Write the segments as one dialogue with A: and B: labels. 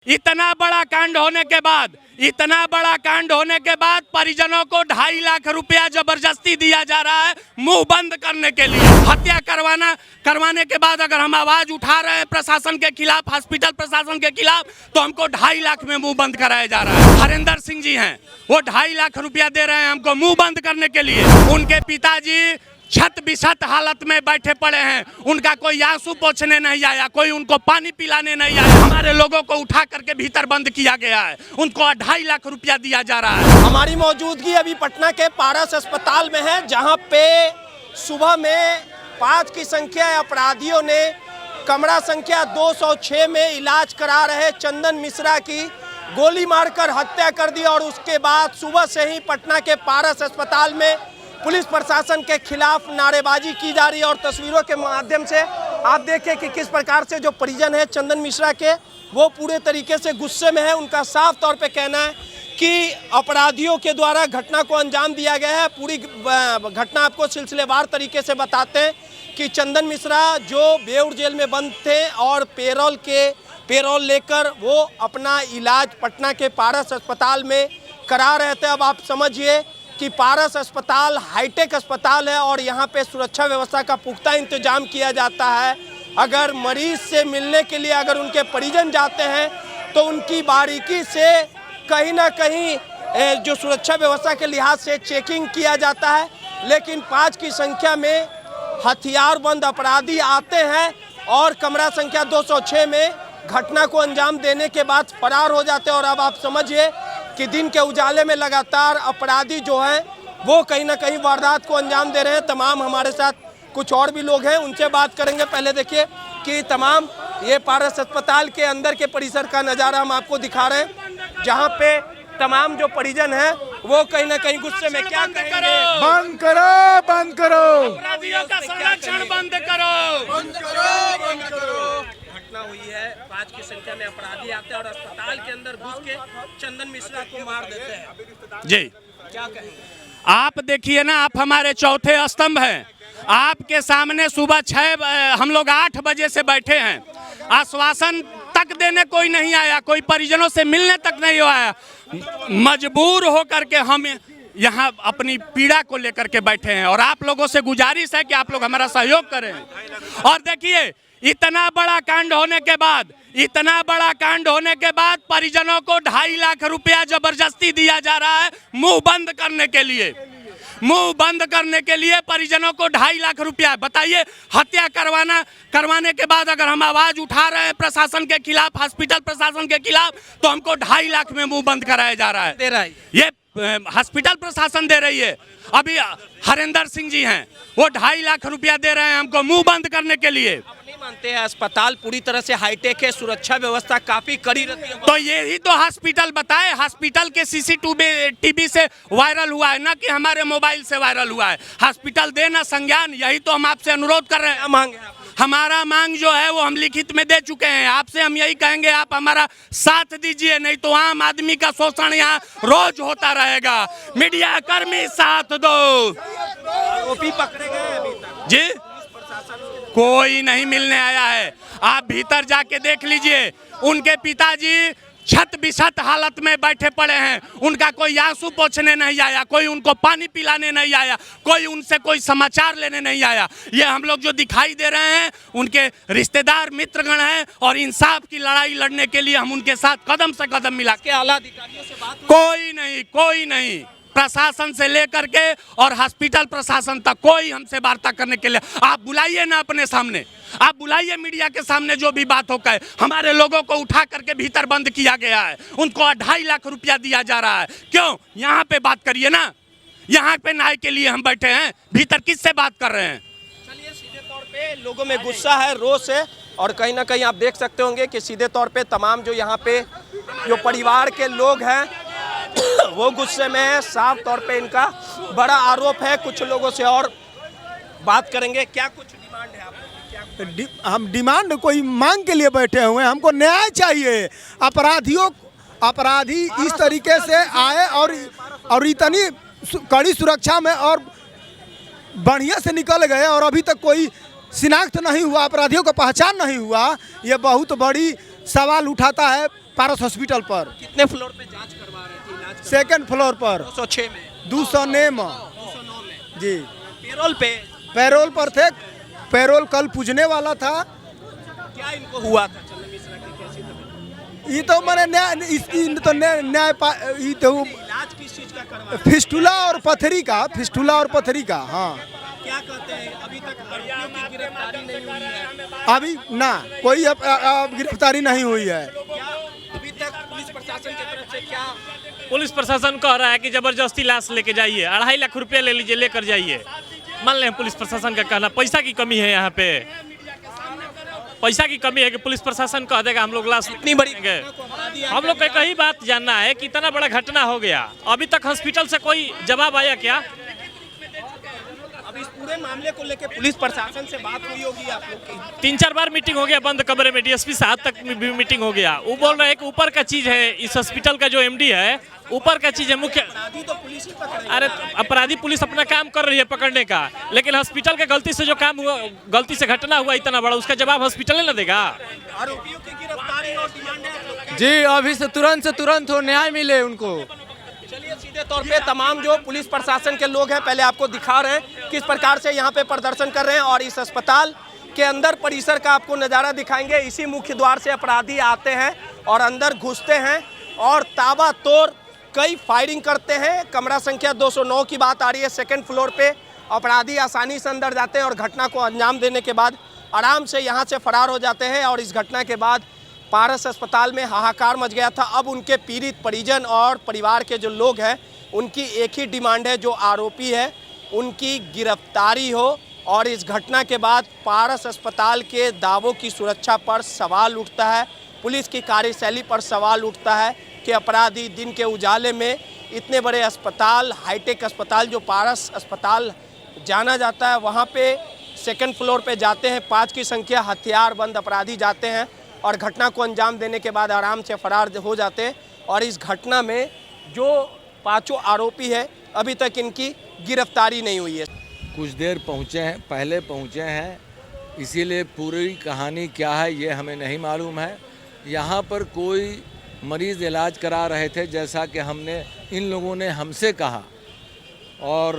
A: इतना बड़ा कांड होने के बाद परिजनों को 2.5 लाख रुपया जबरदस्ती दिया जा रहा है मुंह बंद करने के लिए। हत्या करवाने के बाद अगर हम आवाज उठा रहे हैं प्रशासन के खिलाफ, हॉस्पिटल प्रशासन के खिलाफ, तो हमको 2.5 लाख में मुंह बंद कराया जा रहा है। हरेंद्र सिंह जी हैं, वो 2.5 लाख रुपया दे रहे हैं हमको मुंह बंद करने के लिए। उनके पिताजी छत बिछत हालत में बैठे पड़े हैं, उनका कोई आंसू पोंछने नहीं आया, कोई उनको पानी पिलाने नहीं आया। हमारे लोगों को उठा करके भीतर बंद किया गया है, उनको 2.5 लाख रुपया दिया जा रहा है।
B: हमारी मौजूदगी अभी पटना के पारस अस्पताल में है, जहां पे सुबह में 5 की संख्या अपराधियों ने कमरा संख्या 206 में इलाज करा रहे चंदन मिश्रा की गोली मारकर हत्या कर दी। और उसके बाद सुबह से ही पटना के पारस अस्पताल में पुलिस प्रशासन के खिलाफ नारेबाजी की जा रही है। और तस्वीरों के माध्यम से आप देखें कि किस प्रकार से जो परिजन है चंदन मिश्रा के, वो पूरे तरीके से गुस्से में है। उनका साफ तौर पे कहना है कि अपराधियों के द्वारा घटना को अंजाम दिया गया है। पूरी घटना आपको सिलसिलेवार तरीके से बताते हैं कि चंदन मिश्रा जो बेउर जेल में बंद थे और पेरोल लेकर वो अपना इलाज पटना के पारस अस्पताल में करा रहे थे। अब आप समझिए कि पारस अस्पताल हाईटेक अस्पताल है और यहाँ पे सुरक्षा व्यवस्था का पुख्ता इंतजाम किया जाता है। अगर मरीज से मिलने के लिए अगर उनके परिजन जाते हैं तो उनकी बारीकी से कहीं ना कहीं जो सुरक्षा व्यवस्था के लिहाज से चेकिंग किया जाता है। लेकिन 5 की संख्या में हथियारबंद अपराधी आते हैं और कमरा संख्या 206 में घटना को अंजाम देने के बाद फरार हो जाते हैं। और अब आप समझिए कि दिन के उजाले में लगातार अपराधी जो हैं वो कहीं ना कहीं वारदात को अंजाम दे रहे हैं। तमाम हमारे साथ कुछ और भी लोग हैं, उनसे बात करेंगे। पहले देखिए कि तमाम ये पारस अस्पताल के अंदर के परिसर का नज़ारा हम आपको दिखा रहे हैं, जहां पे तमाम जो परिजन हैं वो कहीं ना कहीं गुस्से में क्या कहेंगे,
C: बंद करो
A: अपराधियों का संरक्षण बंद करो।
B: घटना हुई है, 5 की संख्या में अपराधी आते हैं और अस्पताल के अंदर घुस के चंदन मिश्रा को मार देते हैं।
A: जी
B: क्या कहेंगे?
A: आप देखिए ना, आप हमारे चौथे स्तंभ हैं। आपके सामने सुबह 6 हम लोग 8 बजे से बैठे हैं, आश्वासन तक देने कोई नहीं आया, कोई परिजनों से मिलने तक नहीं आया। मजबूर होकर के हम यहाँ अपनी पीड़ा को लेकर के बैठे हैं और आप लोगों से गुजारिश है कि आप लोग हमारा सहयोग करें। और देखिए, इतना बड़ा कांड होने के बाद परिजनों को 2.5 लाख रुपया जबरदस्ती दिया जा रहा है मुंह बंद करने के लिए परिजनों को 2.5 लाख रुपया। बताइए, हत्या करवाने के बाद अगर हम आवाज उठा रहे हैं प्रशासन के खिलाफ, हॉस्पिटल प्रशासन के खिलाफ, तो हमको 2.5 लाख में मुंह बंद कराया जा रहा है। ये हॉस्पिटल प्रशासन दे रही है। अभी हरेंद्र सिंह जी हैं, वो 2.5 लाख रुपया दे रहे हैं हमको मुंह बंद करने के लिए।
B: मानते हैं अस्पताल पूरी तरह से हाईटेक है, सुरक्षा व्यवस्था काफी कड़ी रहती है।
A: तो यही तो हॉस्पिटल बताए, हॉस्पिटल के CCTV से वायरल हुआ है, ना कि हमारे मोबाइल से वायरल हुआ है। हॉस्पिटल देना संज्ञान, यही तो हम आपसे अनुरोध कर रहे हैं।
B: मांग
A: हमारा मांग जो है वो हम लिखित में दे चुके हैं। आपसे हम यही कहेंगे, आप हमारा साथ दीजिए, नहीं तो आम आदमी का शोषण यहाँ रोज होता रहेगा। मीडिया कर्मी साथ दो।
B: आरोपी पकड़े गए अभी तक?
A: जी, कोई नहीं मिलने आया है। आप भीतर जाके देख लीजिए, उनके पिताजी छत बिछत हालत में बैठे पड़े हैं, उनका कोई आंसू पोंछने नहीं आया, कोई उनको पानी पिलाने नहीं आया, कोई उनसे कोई समाचार लेने नहीं आया। ये हम लोग जो दिखाई दे रहे हैं उनके रिश्तेदार मित्रगण हैं और इंसाफ की लड़ाई लड़ने के लिए हम उनके साथ कदम से कदम मिला के।
B: आला अधिकारियों से बात?
A: कोई नहीं, प्रशासन से लेकर के और हॉस्पिटल प्रशासन तक कोई हमसे वार्ता करने के लिए। आप बुलाइए ना अपने सामने, आप बुलाइए मीडिया के सामने, जो भी बात होकर हमारे लोगों को उठा करके भीतर बंद किया गया है, उनको 2.5 लाख रुपया दिया जा रहा है। क्यों? यहाँ पे बात करिए ना, यहाँ पे न्याय के लिए हम बैठे हैं, भीतर किससे बात कर रहे हैं?
B: चलिए, सीधे तौर पे लोगों में गुस्सा है, रोष है और कहीं ना कहीं आप देख सकते होंगे कि सीधे तौर पे तमाम जो यहाँ पे जो परिवार के लोग हैं वो गुस्से में है। साफ तौर पे इनका बड़ा आरोप है। कुछ लोगों से और बात करेंगे। क्या कुछ डिमांड है आपकी?
C: हम डिमांड कोई मांग के लिए बैठे हुए हैं, हमको न्याय चाहिए। अपराधी इस तरीके से आए और इतनी कड़ी सुरक्षा में और बढ़िया से निकल गए और अभी तक कोई शिनाख्त नहीं हुआ, अपराधियों का पहचान नहीं हुआ। ये बहुत बड़ी सवाल उठाता है पारस हॉस्पिटल पर।
B: कितने फ्लोर पे जांच करवा रहे थे, इलाज करवा
C: सेकंड फ्लोर पर
B: 206 में
C: 209 में
B: 209 में
C: जी।
B: पेरोल पे
C: पैरोल पर थे। पैरोल कल पूजने वाला था।
B: क्या इनको हुआ था चंदन मिश्रा की, कैसी तबीयत?
C: ये तो मैंने न्याय ये तो
B: इलाज किस चीज का करवा रहे
C: फिस्टुला और पथरी का, फिस्टुला और पथरी का। हाँ
B: थे? क्या कहते हैं अभी तक आरोपियों की गिरफ्तारी नहीं हुई है?
C: अभी ना कोई अब गिरफ्तारी नहीं हुई है।
B: क्या अभी तक पुलिस प्रशासन की तरफ से क्या?
D: पुलिस प्रशासन कह रहा है कि जबरदस्ती लाश लेके जाइए, 2.5 लाख रुपया ले लीजिए, लेकर जाइए। मान लें पुलिस प्रशासन का कहना, पैसा की कमी है यहाँ पे, पैसा की कमी है कि पुलिस प्रशासन कह देगा हम लोग लाश
B: इतनी बड़ी
D: लेंगे।
B: घटना को अपराधी
D: हम लोग को एक ही बात जानना है कि इतना बड़ा घटना हो गया, अभी तक हॉस्पिटल से कोई जवाब आया क्या?
B: अब इस पूरे मामले को लेकर पुलिस प्रशासन से बात हुई होगी आप लोग की?
D: 3-4 बार मीटिंग हो गया बंद कमरे में, डीएसपी साहब तक भी मीटिंग हो गया। वो बोल रहे हैं कि ऊपर का चीज है, इस हॉस्पिटल का जो एमडी है ऊपर का चीज है मुख्य।
B: अपराधी तो पुलिस ही पकड़ेगी।
D: अरे अपराधी पुलिस अपना काम कर रही है पकड़ने का, लेकिन हॉस्पिटल के गलती से जो काम हुआ, गलती से घटना हुआ इतना बड़ा, उसका जवाब हॉस्पिटल न देगा।
B: आरोपियों की गिरफ्तारी और डिमांड है आप लोग की?
E: जी अभी से तुरंत हो, न्याय मिले उनको।
B: चलिए सीधे तौर पे तमाम जो पुलिस प्रशासन के लोग हैं पहले आपको दिखा रहे हैं किस प्रकार से यहाँ पे प्रदर्शन कर रहे हैं, और इस अस्पताल के अंदर परिसर का आपको नज़ारा दिखाएंगे। इसी मुख्य द्वार से अपराधी आते हैं और अंदर घुसते हैं और ताबड़तोड़ कई फायरिंग करते हैं। कमरा संख्या 209 की बात आ रही है। सेकंड फ्लोर पे अपराधी आसानी से अंदर जाते हैं और घटना को अंजाम देने के बाद आराम से यहाँ से फरार हो जाते हैं। और इस घटना के बाद पारस अस्पताल में हाहाकार मच गया था। अब उनके पीड़ित परिजन और परिवार के जो लोग हैं उनकी एक ही डिमांड है, जो आरोपी है उनकी गिरफ्तारी हो। और इस घटना के बाद पारस अस्पताल के दावों की सुरक्षा पर सवाल उठता है, पुलिस की कार्यशैली पर सवाल उठता है कि अपराधी दिन के उजाले में इतने बड़े अस्पताल, हाईटेक अस्पताल जो पारस अस्पताल जाना जाता है, वहाँ पे सेकंड फ्लोर पे जाते हैं 5 की संख्या हथियारबंद अपराधी जाते हैं और घटना को अंजाम देने के बाद आराम से फरार हो जाते हैं। और इस घटना में जो 5 आरोपी है अभी तक इनकी गिरफ्तारी नहीं हुई है।
E: कुछ देर पहले पहुँचे हैं, इसीलिए पूरी कहानी क्या है ये हमें नहीं मालूम है। यहाँ पर कोई मरीज़ इलाज करा रहे थे जैसा कि इन लोगों ने हमसे कहा, और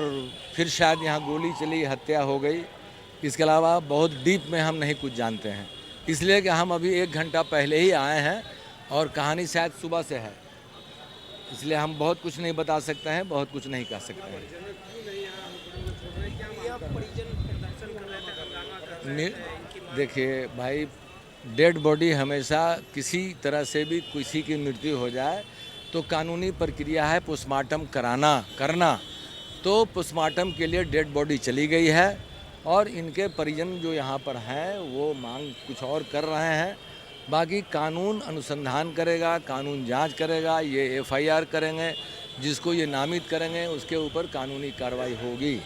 E: फिर शायद यहाँ गोली चली, हत्या हो गई। इसके अलावा बहुत डीप में हम नहीं कुछ जानते हैं, इसलिए कि हम अभी 1 घंटा पहले ही आए हैं और कहानी शायद सुबह से है, इसलिए हम बहुत कुछ नहीं बता सकते हैं, बहुत कुछ नहीं कह सकते हैं। देखिए भाई, डेड बॉडी हमेशा किसी तरह से भी किसी की मृत्यु हो जाए तो कानूनी प्रक्रिया है पोस्टमार्टम करना। तो पोस्टमार्टम के लिए डेड बॉडी चली गई है और इनके परिजन जो यहाँ पर हैं वो मांग कुछ और कर रहे हैं। बाकी कानून अनुसंधान करेगा, कानून जांच करेगा, ये एफआईआर करेंगे, जिसको ये नामित करेंगे उसके ऊपर कानूनी कार्रवाई होगी।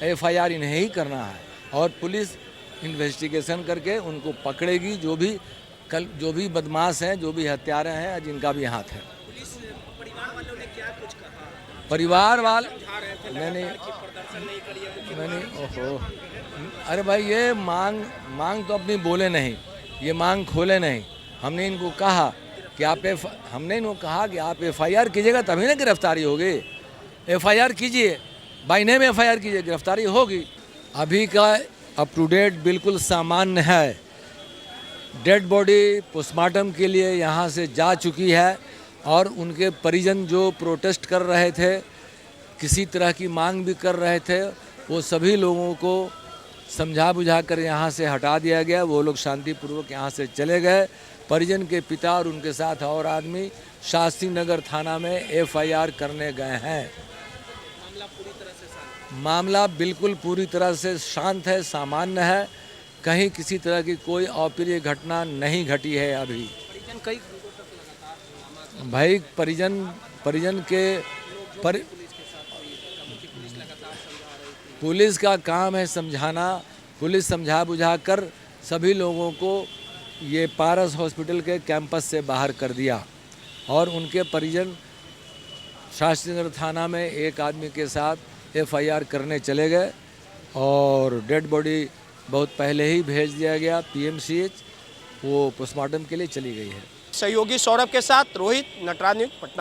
E: एफआईआर इन्हें ही करना है और पुलिस इन्वेस्टिगेशन करके उनको पकड़ेगी, जो भी बदमाश हैं, जो भी हत्यारे हैं, जिनका भी हाथ है।
B: परिवार वालों ने क्या कुछ कहा?
E: परिवार वाले मैंने ओहो, अरे भाई ये मांग तो अपनी बोले नहीं, ये मांग खोले नहीं। हमने इनको कहा कि आप एफआईआर कीजिएगा तभी ना गिरफ्तारी होगी। एफआईआर कीजिए, बाय नेम एफआईआर कीजिए, गिरफ्तारी होगी। अभी का अप टू डेट बिल्कुल सामान्य है। डेड बॉडी पोस्टमार्टम के लिए यहाँ से जा चुकी है और उनके परिजन जो प्रोटेस्ट कर रहे थे, किसी तरह की मांग भी कर रहे थे, वो सभी लोगों को समझा बुझा कर यहाँ से हटा दिया गया। वो लोग शांतिपूर्वक यहाँ से चले गए। परिजन के पिता और उनके साथ और आदमी शास्त्री नगर थाना में एफआईआर करने गए हैं। मामला बिल्कुल पूरी तरह से शांत है, सामान्य है। कहीं किसी तरह की कोई अप्रिय घटना नहीं घटी है अभी। भाई परिजन के पुलिस का काम है समझाना। पुलिस समझा बुझा कर सभी लोगों को ये पारस हॉस्पिटल के कैंपस से बाहर कर दिया और उनके परिजन शास्त्री नगर थाना में एक आदमी के साथ एफआईआर करने चले गए और डेड बॉडी बहुत पहले ही भेज दिया गया पीएमसीएच, वो पोस्टमार्टम के लिए चली गई है।
B: सहयोगी सौरभ के साथ रोहित, नटराज न्यूज़, पटना।